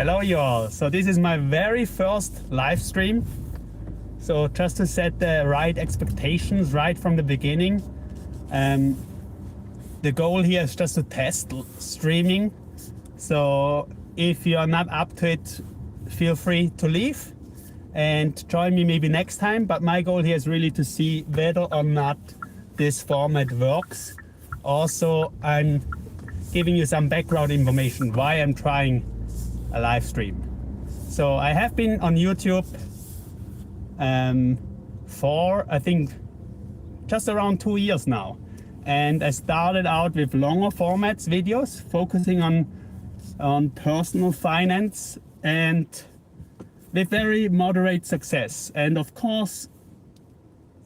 Hello you all. So this is my very first live stream. So just to set the right expectations right from the beginning. The goal here is just to test streaming. So if you are not up to it, feel free to leave and join me maybe next time. But my goal here is really to see whether or not this format works. Also, I'm giving you some background information why I'm trying a live stream. So I have been on YouTube for I think just around 2 years now, and I started out with longer formats videos focusing on personal finance and with very moderate success. And of course,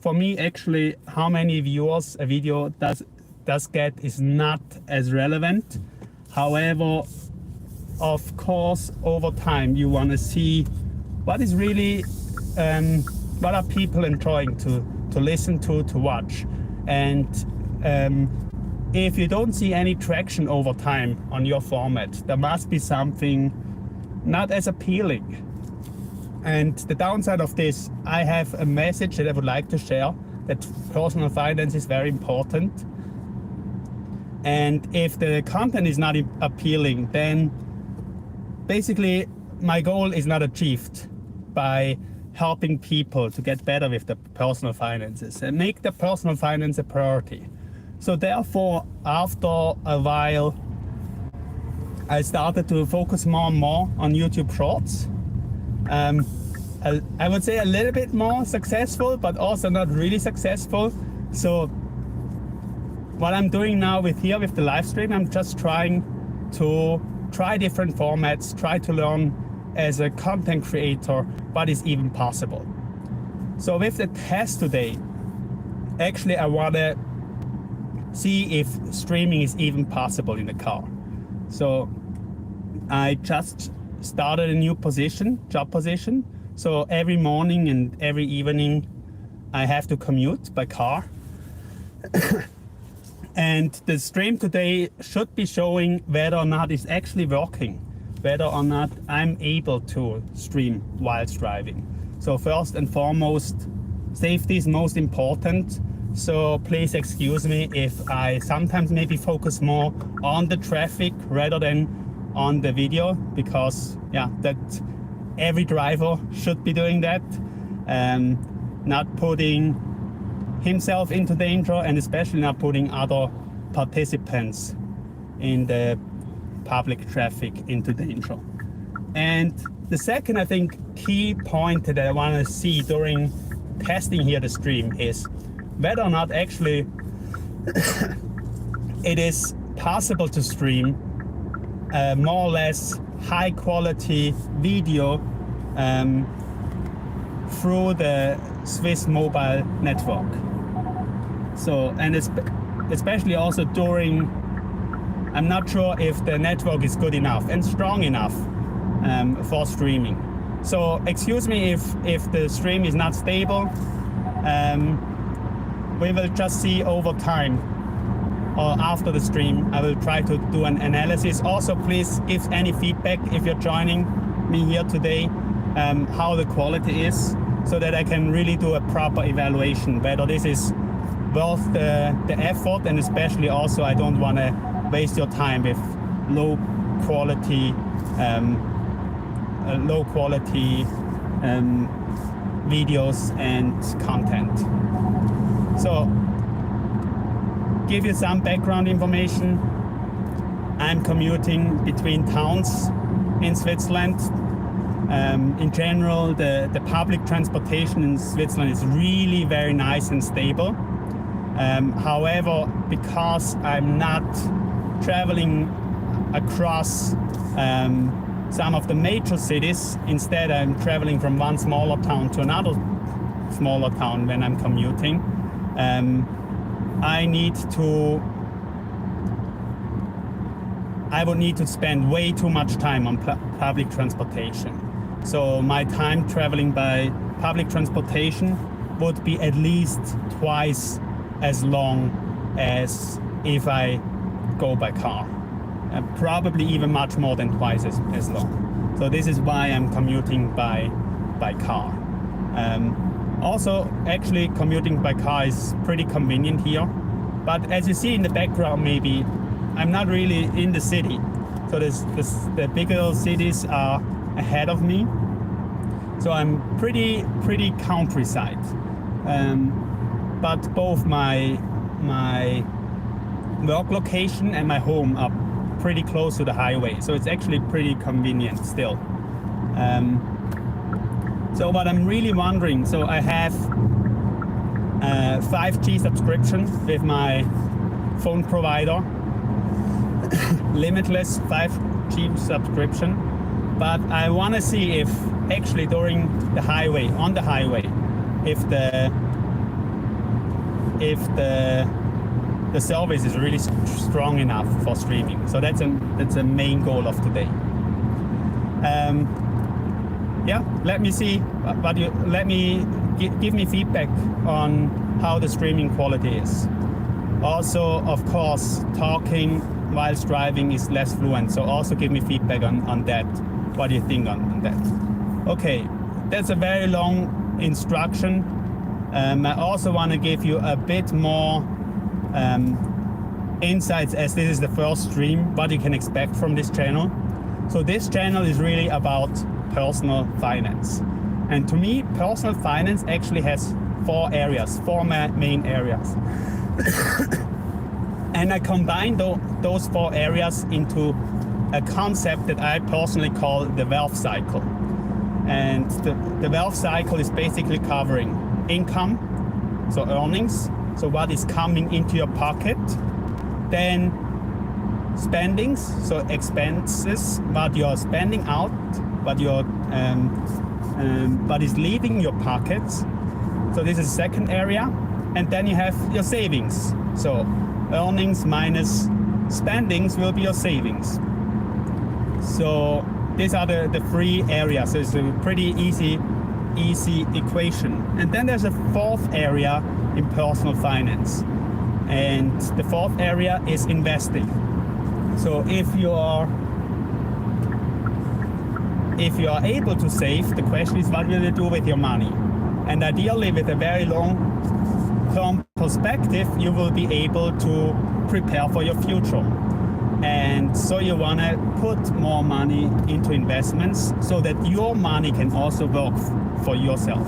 for me, actually, how many viewers a video does get is not as relevant. However, of course, over time you want to see what is really what are people enjoying to listen to watch. And if you don't see any traction over time on your format, there must be something not as appealing. And the downside of this, I have a message that I would like to share, that personal finance is very important. And if the content is not appealing, then basically my goal is not achieved by helping people to get better with the personal finances and make the personal finance a priority. So therefore, after a while, I started to focus more and more on YouTube Shorts. I would say a little bit more successful, but also not really successful. So what I'm doing now with the live stream, I'm just trying to try different formats, try to learn as a content creator what is even possible. So with the test today, actually I want to see if streaming is even possible in the car. So I just started a new job position. So every morning and every evening I have to commute by car. And the stream today should be showing whether or not it's actually working, whether or not I'm able to stream whilst driving. So first and foremost, safety is most important. So please excuse me if I sometimes maybe focus more on the traffic rather than on the video, because that every driver should be doing that, not putting himself into danger, and especially not putting other participants in the public traffic into danger. And the second, I think, key point that I want to see during testing here the stream is whether or not actually it is possible to stream more or less high quality video through the Swiss mobile network. So, and especially also during, I'm not sure if the network is good enough and strong enough for streaming. So excuse me if the stream is not stable. We will just see over time, or after the stream, I will try to do an analysis. Also, please give any feedback if you're joining me here today, how the quality is, so that I can really do a proper evaluation, whether this is worth the effort, and especially also I don't want to waste your time with low quality videos and content. So, give you some background information. I'm commuting between towns in Switzerland. In general, the public transportation in Switzerland is really very nice and stable. However, because I'm not traveling across some of the major cities, instead I'm traveling from one smaller town to another smaller town when I'm commuting. I would need to spend way too much time on public transportation. So my time traveling by public transportation would be at least twice as long as if I go by car. Probably even much more than twice as long. So this is why I'm commuting by car. Also, actually commuting by car is pretty convenient here. But as you see in the background, maybe I'm not really in the city. So the bigger cities are ahead of me. So I'm pretty countryside. But both my work location and my home are pretty close to the highway. So it's actually pretty convenient still. So what I'm really wondering, so I have a 5G subscription with my phone provider, limitless 5G subscription, but I want to see if actually during the highway, on the highway, if the service is really strong enough for streaming. So that's a main goal of today. Yeah, let me see, but give me feedback on how the streaming quality is. Also, of course, talking whilst driving is less fluent, so also give me feedback on that. What do you think on that? Okay, that's a very long instruction. I also want to give you a bit more insights, as this is the first stream, what you can expect from this channel. So this channel is really about personal finance. And to me, personal finance actually has four main areas. And I combine those four areas into a concept that I personally call the wealth cycle. And the wealth cycle is basically covering income, so earnings, so what is coming into your pocket, then spendings, so expenses, what you're spending out, what is leaving your pockets. So this is the second area. And then you have your savings. So earnings minus spendings will be your savings. So these are the three areas. So it's a pretty easy equation. And then there's a fourth area in personal finance. And the fourth area is investing. So if you are able to save, the question is, what will you do with your money? And ideally, with a very long-term perspective, you will be able to prepare for your future. And so you want to put more money into investments so that your money can also work for yourself.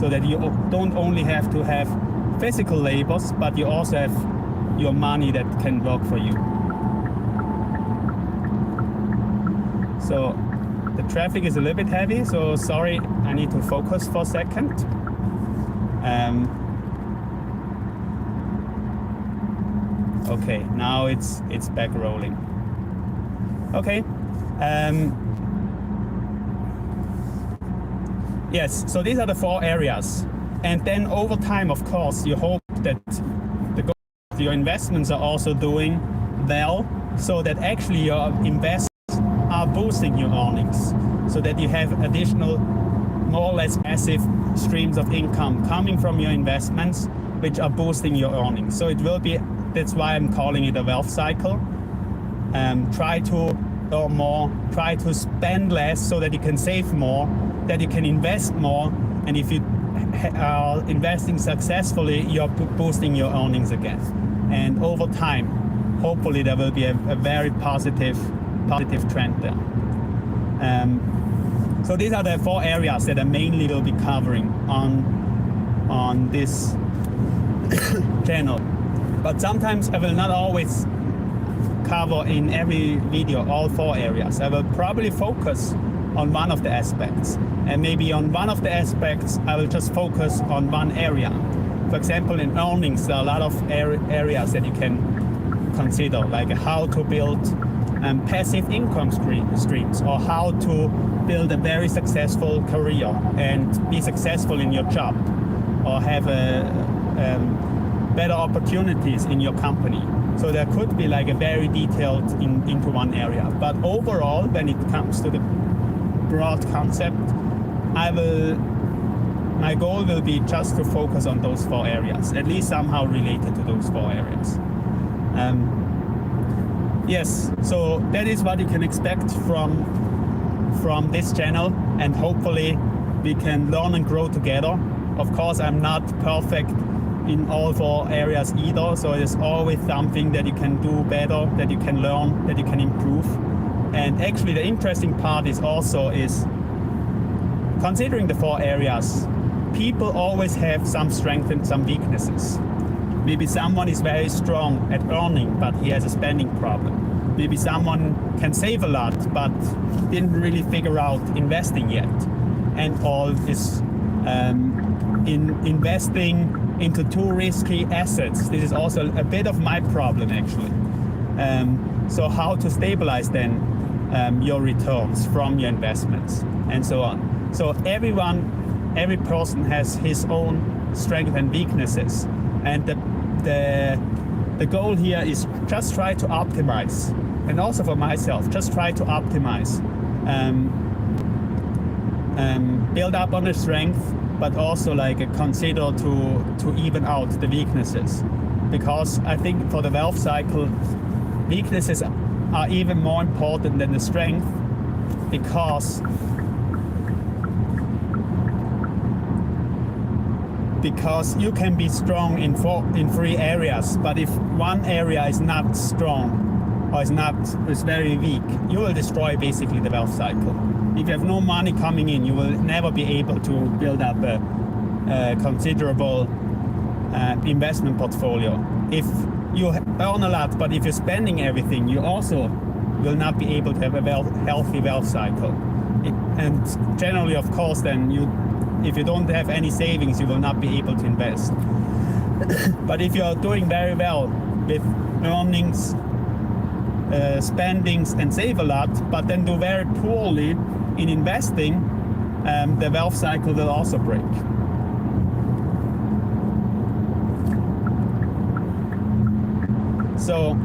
So that you don't only have to have physical labors, but you also have your money that can work for you. So the traffic is a little bit heavy, so sorry, I need to focus for a second. Okay, now it's back rolling. Okay. Yes, so these are the four areas. And then over time, of course, you hope that your investments are also doing well, so that actually your investments are boosting your earnings, so that you have additional, more or less passive streams of income coming from your investments, which are boosting your earnings. So it will be, that's why I'm calling it a wealth cycle. Try to earn more, try to spend less so that you can save more, that you can invest more, and if you are investing successfully, you're boosting your earnings again. And over time, hopefully there will be a very positive trend there. So these are the four areas that I mainly will be covering on this channel. But sometimes I will not always cover in every video all four areas. I will probably focus on one of the aspects, and maybe on one of the aspects I will just focus on one area. For example, in earnings, there are a lot of areas that you can consider, like how to build passive income streams, or how to build a very successful career and be successful in your job, or have better opportunities in your company. So there could be like a very detailed into one area. But overall, when it comes to the broad concept, my goal will be just to focus on those four areas, at least somehow related to those four areas. Yes, so that is what you can expect from from this channel, and hopefully we can learn and grow together. Of course, I'm not perfect in all 4 areas either, so there's always something that you can do better, that you can learn, that you can improve. And actually the interesting part is considering the 4 areas, people always have some strengths and some weaknesses. Maybe someone is very strong at earning, but he has a spending problem. Maybe someone can save a lot, but didn't really figure out investing yet. And all is investing into too risky assets. This is also a bit of my problem actually. So how to stabilize then your returns from your investments and so on. So every person has his own strengths and weaknesses, and the goal here is just try to optimize, and also for myself, just try to optimize, build up on the strength, but also like consider to even out the weaknesses, because I think for the wealth cycle, weaknesses are even more important than the strength, because you can be strong in 3 areas, but if one area is not strong or is very weak, you will destroy basically the wealth cycle. If you have no money coming in, you will never be able to build up a considerable investment portfolio. If you earn a lot, but if you're spending everything, you also will not be able to have a healthy wealth cycle. And generally, of course, then if you don't have any savings, you will not be able to invest. But if you're doing very well with earnings, spendings, and save a lot, but then do very poorly in investing, the wealth cycle will also break. So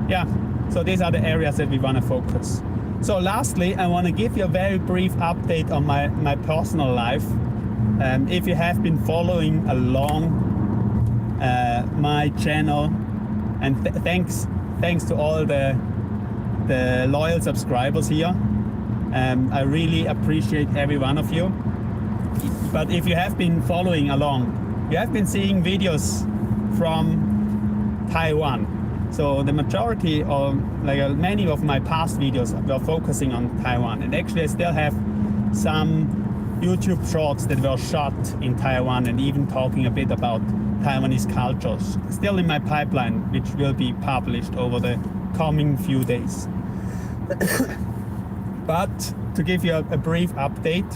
yeah, so these are the areas that we want to focus. So lastly, I want to give you a very brief update on my personal life. If you have been following along my channel, and thanks to all the loyal subscribers here, I really appreciate every one of you. But if you have been following along, you have been seeing videos from Taiwan. So the majority of many of my past videos were focusing on Taiwan, and actually I still have some YouTube shorts that were shot in Taiwan and even talking a bit about Taiwanese cultures, still in my pipeline, which will be published over the coming few days. But to give you a brief update,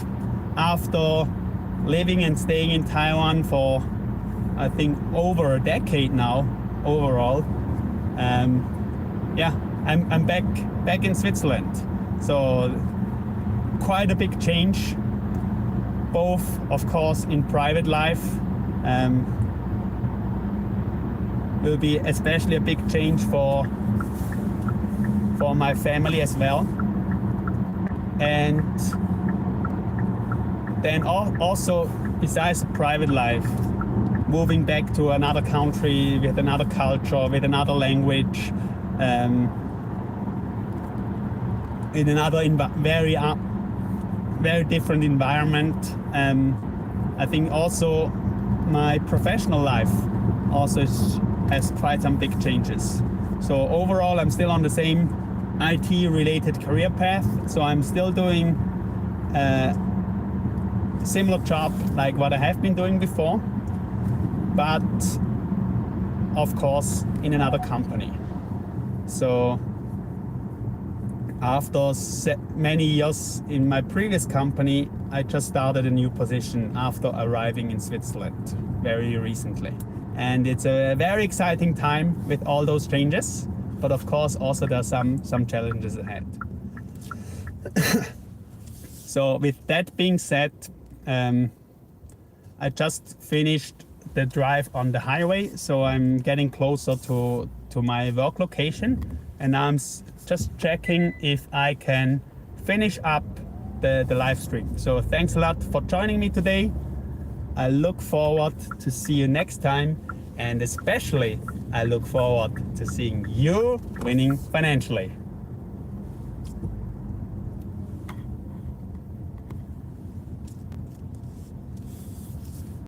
after living and staying in Taiwan for I think over a decade now overall, I'm back in Switzerland. So quite a big change, both of course in private life, will be especially a big change for my family as well. And then also, besides private life, moving back to another country with another culture, with another language, in another very different environment. I think also my professional life also has quite some big changes. So overall, I'm still on the same IT related career path. So I'm still doing a similar job like what I have been doing before, but of course in another company. So after many years in my previous company, I just started a new position after arriving in Switzerland very recently. And it's a very exciting time with all those changes, but of course also there are some challenges ahead. So with that being said, I just finished the drive on the highway, so I'm getting closer to my work location, and I'm just checking if I can finish up the live stream. So thanks a lot for joining me today. I look forward to see you next time, and especially I look forward to seeing you winning financially.